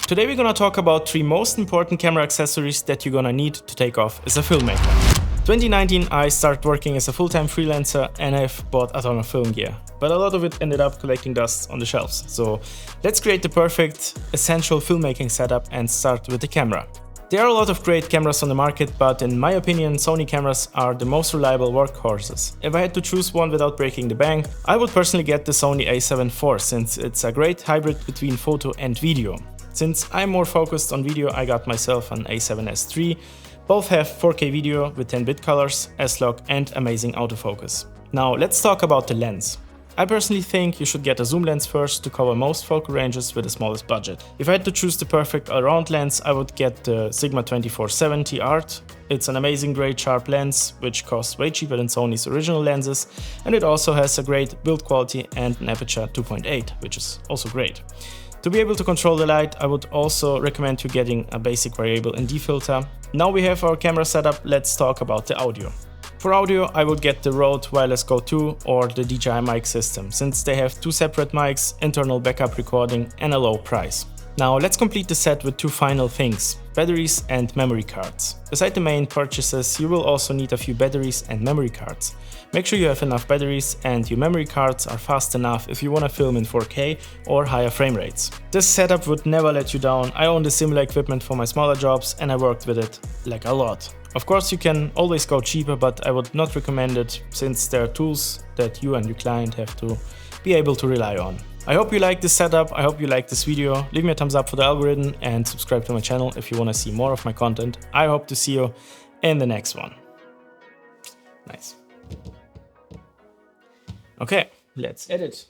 Today we're gonna talk about 3 most important camera accessories that you're gonna need to take off as a filmmaker. 2019 I started working as a full-time freelancer and I've bought a ton of film gear, but a lot of it ended up collecting dust on the shelves. So let's create the perfect, essential filmmaking setup and start with the camera. There are a lot of great cameras on the market, but in my opinion Sony cameras are the most reliable workhorses. If I had to choose one without breaking the bank, I would personally get the Sony a7 IV since it's a great hybrid between photo and video. Since I'm more focused on video, I got myself an a7S III. Both have 4K video with 10-bit colors, S-Log and amazing autofocus. Now let's talk about the lens. I personally think you should get a zoom lens first to cover most focal ranges with the smallest budget. If I had to choose the perfect all-around lens, I would get the Sigma 2470 Art. It's an amazing great sharp lens, which costs way cheaper than Sony's original lenses, and it also has a great build quality and an aperture 2.8, which is also great. To be able to control the light, I would also recommend you getting a basic variable ND filter. Now we have our camera setup, let's talk about the audio. For audio, I would get the Rode Wireless Go 2 or the DJI mic system, since they have 2 separate mics, internal backup recording and a low price. Now let's complete the set with 2 final things, batteries and memory cards. Beside the main purchases, you will also need a few batteries and memory cards. Make sure you have enough batteries and your memory cards are fast enough if you want to film in 4K or higher frame rates. This setup would never let you down. I own the similar equipment for my smaller jobs and I worked with it like a lot. Of course you can always go cheaper, but I would not recommend it since there are tools that you and your client have to be able to rely on. I hope you like this setup, I hope you like this video. Leave me a thumbs up for the algorithm and subscribe to my channel if you want to see more of my content. I hope to see you in the next one. Nice. Okay, let's edit.